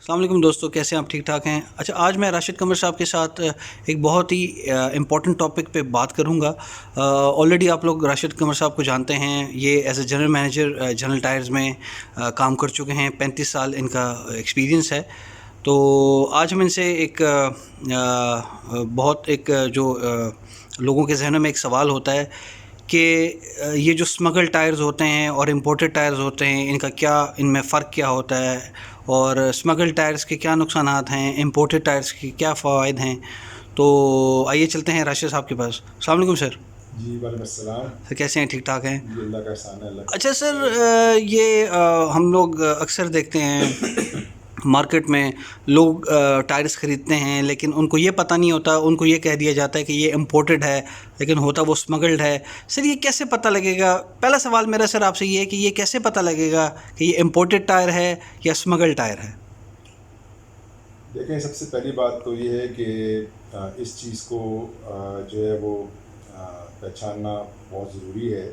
السلام علیکم دوستو، کیسے ہیں آپ؟ ٹھیک ٹھاک ہیں؟ اچھا، آج میں راشد قمر صاحب کے ساتھ ایک بہت ہی امپورٹنٹ ٹاپک پہ بات کروں گا۔ آلریڈی آپ لوگ راشد قمر صاحب کو جانتے ہیں، یہ as a general manager general tyres میں کام کر چکے ہیں، 35 سال ان کا ایکسپیرینس ہے۔ تو آج ہم ان سے ایک بہت ایک جو لوگوں کے ذہنوں میں ایک سوال ہوتا ہے کہ یہ جو اسمگل ٹائرز ہوتے ہیں اور امپورٹڈ ٹائرز ہوتے ہیں، ان کا کیا، ان میں فرق کیا ہوتا ہے، اور اسمگل ٹائرز کے کیا نقصانات ہیں، امپورٹڈ ٹائرز کے کیا فوائد ہیں۔ تو آئیے چلتے ہیں راشد صاحب کے پاس۔ السلام علیکم سر۔ جی وعلیکم السلام۔ سر کیسے ہیں؟ ٹھیک ٹھاک ہیں؟ جی اللہ کا احسان ہے، اللہ کا اچھا سر، یہ ہم لوگ اکثر دیکھتے ہیں مارکیٹ میں لوگ ٹائرز خریدتے ہیں، لیکن ان کو یہ پتہ نہیں ہوتا، ان کو یہ کہہ دیا جاتا ہے کہ یہ امپورٹڈ ہے، لیکن ہوتا وہ اسمگلڈ ہے۔ سر یہ کیسے پتہ لگے گا؟ پہلا سوال میرا سر آپ سے یہ ہے کہ یہ کیسے پتہ لگے گا کہ یہ امپورٹڈ ٹائر ہے یا اسمگل ٹائر ہے؟ دیکھیں، سب سے پہلی بات تو یہ ہے کہ اس چیز کو جو ہے وہ پہچاننا بہت ضروری ہے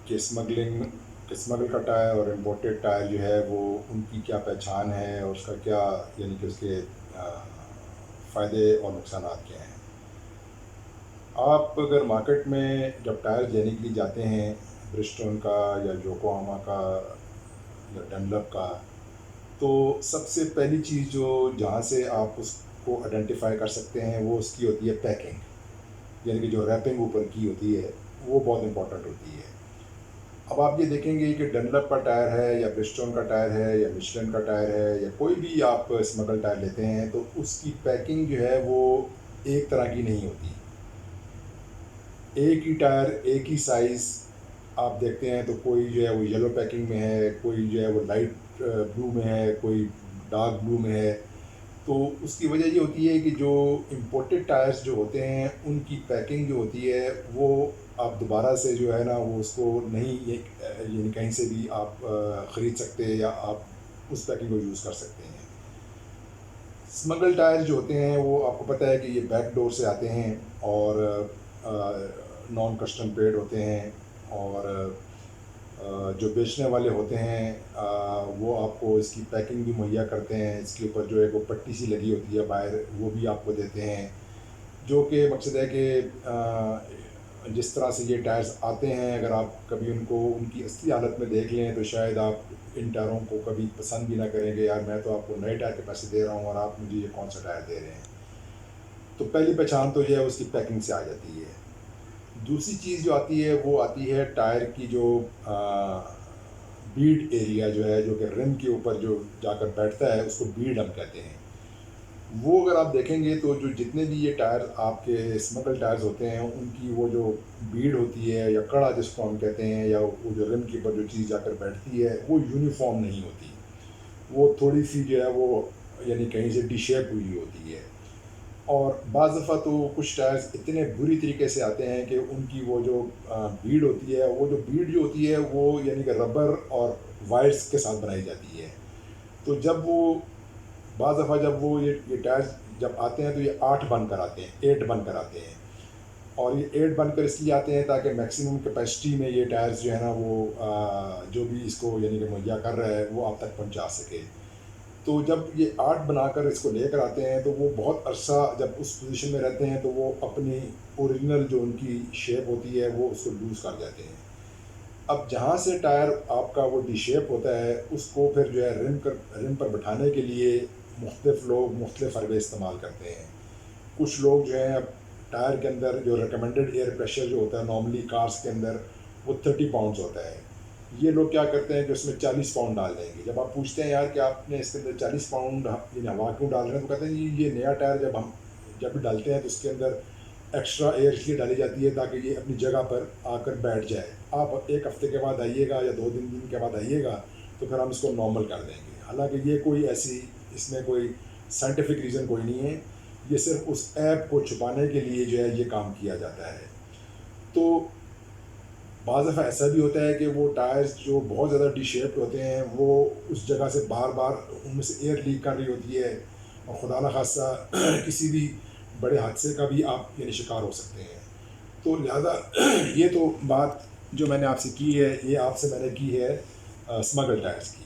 کہ اسمگل کا ٹائر اور امپورٹڈ ٹائر جو ہے وہ ان کی کیا پہچان ہے، اور اس کا کیا، یعنی کہ اس کے فائدے اور نقصانات کیا ہیں۔ آپ اگر مارکیٹ میں جب ٹائر لینے کے لیے جاتے ہیں، برسٹون کا یا یوکوہاما کا یا ڈنلپ کا، تو سب سے پہلی چیز جہاں سے آپ اس کو آئیڈینٹیفائی کر سکتے ہیں وہ اس کی ہوتی ہے پیکنگ، یعنی کہ جو ریپنگ اوپر کی ہوتی ہے وہ بہت امپورٹنٹ ہوتی ہے۔ اب آپ یہ دیکھیں گے کہ ڈنلپ کا ٹائر ہے یا برسٹون کا ٹائر ہے یا مشلن کا ٹائر ہے یا کوئی بھی آپ اسمگل ٹائر لیتے ہیں، تو اس کی پیکنگ جو ہے وہ ایک طرح کی نہیں ہوتی۔ ایک ہی ٹائر، ایک ہی سائز آپ دیکھتے ہیں تو کوئی جو ہے وہ یلو پیکنگ میں ہے، کوئی جو ہے وہ لائٹ بلو میں ہے، کوئی ڈارک بلو میں ہے۔ تو اس کی وجہ یہ ہوتی ہے کہ جو امپورٹڈ ٹائرز جو ہوتے ہیں ان کی پیکنگ جو ہوتی ہے وہ آپ دوبارہ سے جو ہے نا وہ اس کو نہیں، یعنی کہیں سے بھی آپ خرید سکتے ہیں یا آپ اس پیکنگ کو یوز کر سکتے ہیں۔ اسمگل ٹائر جو ہوتے ہیں وہ آپ کو پتہ ہے کہ یہ بیک ڈور سے آتے ہیں اور نان کسٹم پیڈ ہوتے ہیں، اور جو بیچنے والے ہوتے ہیں وہ آپ کو اس کی پیکنگ بھی مہیا کرتے ہیں۔ اس کے اوپر جو ہے وہ پٹی سی لگی ہوتی ہے باہر، وہ بھی آپ کو دیتے ہیں، جو کہ مقصد ہے کہ جس طرح سے یہ ٹائرز آتے ہیں اگر آپ کبھی ان کو ان کی اصلی حالت میں دیکھ لیں تو شاید آپ ان ٹائروں کو کبھی پسند بھی نہ کریں گے، یار میں تو آپ کو نئے ٹائر کے پیسے دے رہا ہوں اور آپ مجھے یہ کون سا ٹائر دے رہے ہیں۔ تو پہلی پہچان تو یہ ہے اس کی پیکنگ سے آ جاتی ہے۔ دوسری چیز جو آتی ہے وہ آتی ہے ٹائر کی جو بیڈ ایریا جو ہے، جو کہ رم کے اوپر جو جا کر بیٹھتا ہے اس کو بیڈ ہم کہتے ہیں۔ وہ اگر آپ دیکھیں گے تو جو جتنے بھی یہ ٹائر آپ کے اسمگل ٹائرز ہوتے ہیں ان کی وہ جو بیڈ ہوتی ہے یا کڑا جس کو ہم کہتے ہیں، یا وہ جو رم کے اوپر جو چیز جا کر بیٹھتی ہے وہ یونیفارم نہیں ہوتی، وہ تھوڑی سی جو ہے وہ یعنی کہیں سے ڈی شیپ ہوئی ہوتی ہے۔ اور بعض دفعہ تو کچھ ٹائرز اتنے بری طریقے سے آتے ہیں کہ ان کی وہ جو بیڈ ہوتی ہے، وہ جو بیڈ جو ہوتی ہے وہ یعنی کہ ربر اور وائرس کے ساتھ بنائی جاتی ہے۔ تو جب وہ بعض دفعہ جب وہ یہ ٹائرز جب آتے ہیں تو یہ 8 بن کر آتے ہیں، 8 بن کر آتے ہیں، اور یہ 8 بن کر اس لیے آتے ہیں تاکہ میکسیمم کیپیسٹی میں یہ ٹائرز جو ہے نا وہ جو بھی اس کو یعنی کہ مہیا کر رہا ہے وہ آپ تک پہنچا سکے۔ تو جب یہ 8 بنا کر اس کو لے کر آتے ہیں تو وہ بہت عرصہ جب اس پوزیشن میں رہتے ہیں تو وہ اپنی اوریجنل جو ان کی شیپ ہوتی ہے وہ اس کو لوز کر جاتے ہیں۔ اب جہاں سے ٹائر آپ کا وہ ڈی شیپ ہوتا ہے اس کو پھر جو ہے رم پر بٹھانے کے لیے مختلف لوگ مختلف حربے استعمال کرتے ہیں۔ کچھ لوگ جو ہیں اب ٹائر کے اندر جو ریکمنڈڈ ایئر پریشر جو ہوتا ہے نارملی کارز کے اندر وہ 30 پاؤنڈز ہوتا ہے، یہ لوگ کیا کرتے ہیں کہ اس میں 40 پاؤنڈ ڈال دیں گے۔ جب آپ پوچھتے ہیں یار کہ آپ نے اس کے اندر 40 پاؤنڈ ہوا کیوں ڈال رہے ہیں، تو کہتے ہیں یہ نیا ٹائر جب بھی ڈالتے ہیں تو اس کے اندر ایکسٹرا ایئر اس لیے ڈالی جاتی ہے تاکہ یہ اپنی جگہ پر آ کر بیٹھ جائے۔ آپ ایک ہفتے کے بعد آئیے گا یا 2 دن کے بعد آئیے گا تو پھر ہم اس کو نارمل کر دیں گے۔ حالانکہ یہ کوئی ایسی اس میں کوئی سائنٹیفک ریزن کوئی نہیں ہے، یہ صرف اس ایپ کو چھپانے کے لیے جو ہے یہ کام کیا جاتا ہے۔ تو بعض دفعہ ایسا بھی ہوتا ہے کہ وہ ٹائرز جو بہت زیادہ ڈی شیپڈ ہوتے ہیں وہ اس جگہ سے بار بار ان میں سے ایئر لیک کر رہی ہوتی ہے، اور خدا نخواستہ کسی بھی بڑے حادثے کا بھی آپ یعنی شکار ہو سکتے ہیں۔ تو لہذا یہ تو بات جو میں نے آپ سے کی ہے، یہ آپ سے میں نے کی ہے اسمگل ٹائرز کی۔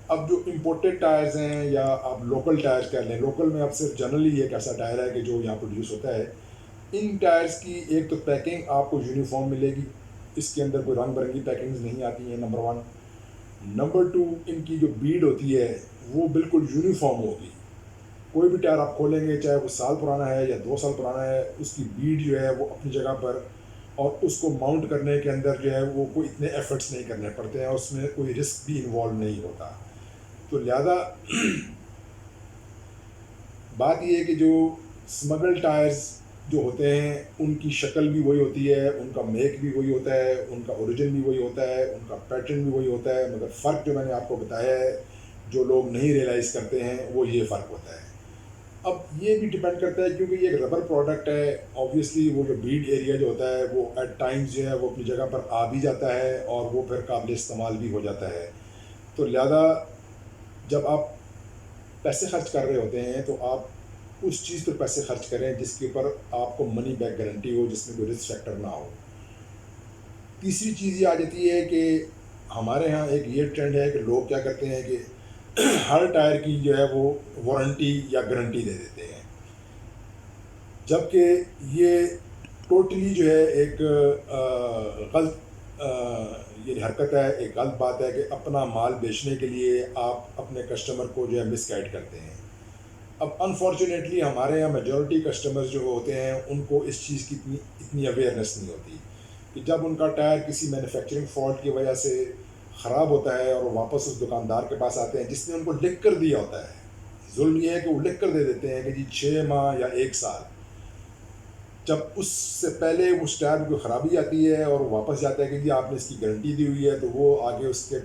اب جو امپورٹڈ ٹائرز ہیں یا آپ لوکل ٹائرز کر لیں، لوکل میں اب صرف جنرلی ایک ایسا ٹائر ہے کہ جو یہاں پروڈیوس ہوتا ہے. ان ٹائرز کی ایک تو پیکنگ آپ کو یونیفارم ملے گی، اس کے اندر کوئی رنگ برنگی پیکنگز نہیں آتی ہیں، نمبر 1. نمبر 2، ان کی جو بیڈ ہوتی ہے وہ بالکل یونیفارم ہوگی. کوئی بھی ٹائر آپ کھولیں گے، چاہے وہ سال پرانا ہے یا 2 سال پرانا ہے، اس کی بیڈ جو ہے وہ اپنی جگہ پر، اور اس کو ماؤنٹ کرنے کے اندر جو ہے وہ کوئی اتنے ایفرٹس نہیں کرنے پڑتے ہیں، اس میں کوئی رسک بھی انوالو نہیں ہوتا. تو لہذا بات یہ ہے کہ جو اسمگل ٹائرز جو ہوتے ہیں ان کی شکل بھی وہی ہوتی ہے، ان کا میک بھی وہی ہوتا ہے، ان کا اوریجن بھی وہی ہوتا ہے، ان کا پیٹرن بھی وہی ہوتا ہے، مگر فرق جو میں نے آپ کو بتایا ہے جو لوگ نہیں ریئلائز کرتے ہیں وہ یہ فرق ہوتا ہے. اب یہ بھی ڈپینڈ کرتا ہے کیونکہ یہ ایک ربر پروڈکٹ ہے، آبویسلی وہ جو بیڈ ایریا جو ہوتا ہے وہ ایٹ ٹائمز جو ہے وہ اپنی جگہ پر آ بھی جاتا ہے اور وہ پھر قابل استعمال بھی ہو جاتا ہے. تو لہذا جب آپ پیسے خرچ کر رہے ہوتے ہیں تو آپ اس چیز پر پیسے خرچ کریں جس کے اوپر آپ کو منی بیک گارنٹی ہو، جس میں کوئی رسک فیکٹر نہ ہو. تیسری چیز یہ آ جاتی ہے کہ ہمارے ہاں ایک یہ ٹرینڈ ہے کہ لوگ کیا کرتے ہیں کہ ہر ٹائر کی جو ہے وہ وارنٹی یا گارنٹی دے دیتے ہیں، جبکہ یہ ٹوٹلی جو ہے ایک غلط یہ حرکت ہے، ایک غلط بات ہے کہ اپنا مال بیچنے کے لیے آپ اپنے کسٹمر کو جو ہے مس گائیڈ کرتے ہیں. اب انفارچونیٹلی ہمارے یہاں میجورٹی کسٹمرز جو ہوتے ہیں ان کو اس چیز کی اتنی اویئرنیس نہیں ہوتی کہ جب ان کا ٹائر کسی مینوفیکچرنگ فالٹ کی وجہ سے خراب ہوتا ہے اور وہ واپس اس دکاندار کے پاس آتے ہیں جس نے ان کو لکھ کر دیا ہوتا ہے. ظلم یہ ہے کہ وہ لکھ کر دے دیتے ہیں کہ جی 6 ماہ یا 1 سال، جب اس سے پہلے اس ٹائر میں کوئی خرابی آتی ہے اور وہ واپس جاتا ہے کہ جی آپ نے اس کی گارنٹی دی ہوئی ہے، تو وہ آگے اس کے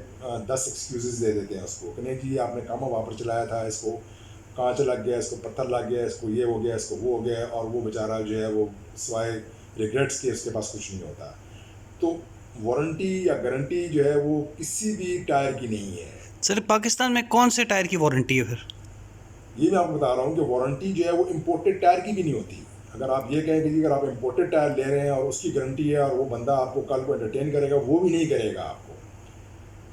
10 ایکسکیوزز دے دیتے ہیں اس کو کہ نہیں جی آپ نے کم ہوا پر چلایا تھا، اس کو کانچ لگ گیا، اس کو پتھر لگ گیا، اس کو یہ ہو گیا، اس کو وہ ہو گیا، اور وہ بیچارہ جو ہے وہ سوائے ریگریٹس کے اس کے پاس کچھ نہیں ہوتا. تو وارنٹی یا گارنٹی جو ہے وہ کسی بھی ٹائر کی نہیں ہے. سر پاکستان میں کون سے ٹائر کی وارنٹی ہے پھر؟ یہ میں آپ کو بتا رہا ہوں کہ وارنٹی جو ہے وہ امپورٹڈ ٹائر کی بھی نہیں ہوتی. اگر آپ یہ کہیں کہ جی اگر آپ امپورٹڈ ٹائر لے رہے ہیں اور اس کی گارنٹی ہے اور وہ بندہ آپ کو کل کو انٹرٹین کرے گا، وہ بھی نہیں کرے گا آپ کو.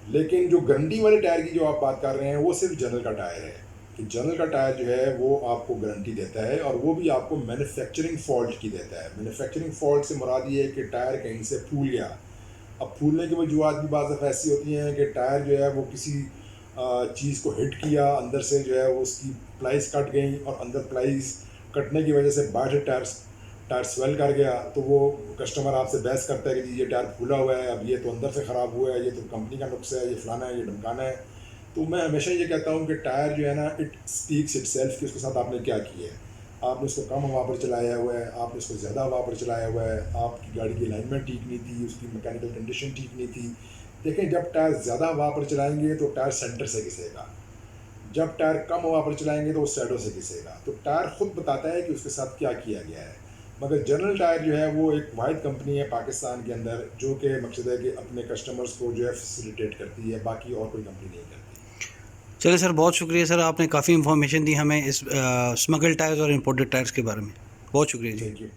لیکن جو گارنٹی والے ٹائر کی جو آپ بات کر رہے ہیں وہ صرف جنرل کا ٹائر ہے کہ جنرل کا ٹائر جو ہے وہ آپ کو گارنٹی دیتا ہے، اور وہ بھی آپ کو مینوفیکچرنگ فالٹ کی دیتا ہے. مینوفیکچرنگ فالٹ سے مراد یہ ہے کہ ٹائر کہیں سے پھول گیا. اب پھولنے کی وجوہات بھی بعض دفعہ ایسی ہوتی ہیں کہ ٹائر جو ہے وہ کسی چیز کو ہٹ کیا، اندر سے جو ہے وہ اس کی پلائز کٹ گئیں، اور اندر پلائز کٹنے کی وجہ سے باہر ٹائر سویل کر گیا، تو وہ کسٹمر آپ سے بحث کرتا ہے کہ جی یہ ٹائر پھولا ہوا ہے، اب یہ تو اندر سے خراب ہوا ہے، یہ تو کمپنی کا نقص ہے، یہ فلانا ہے، یہ ڈھمکانا ہے. تو میں ہمیشہ یہ کہتا ہوں کہ ٹائر جو ہے نا اٹ اسپیکس اٹ سیلف کہ اس کے ساتھ آپ نے کیا کیا ہے. آپ نے اس کو کم ہوا پر چلایا ہوا ہے، آپ نے اس کو زیادہ ہوا پر چلایا ہوا ہے، آپ کی گاڑی کی الائنمنٹ ٹھیک نہیں تھی، اس کی میکینیکل کنڈیشن ٹھیک نہیں تھی. دیکھیں جب ٹائر زیادہ ہوا پر چلائیں گے تو ٹائر سینٹر سے گھسے گا، جب ٹائر کم ہوا پر چلائیں گے تو وہ سائڈوں سے گھسے گا. تو ٹائر خود بتاتا ہے کہ اس کے ساتھ کیا کیا گیا ہے. مگر جنرل ٹائر جو ہے وہ ایک واحد کمپنی ہے پاکستان کے اندر جو کہ مقصد ہے کہ اپنے کسٹمرز کو جو ہے فیسیلیٹیٹ کرتی ہے، باقی اور کوئی کمپنی نہیں کرتی. چلے سر، بہت شکریہ سر، آپ نے کافی انفارمیشن دی ہمیں اس اسمگل ٹائرز اور امپورٹڈ ٹائرز کے بارے میں. بہت شکریہ جی. Thank you.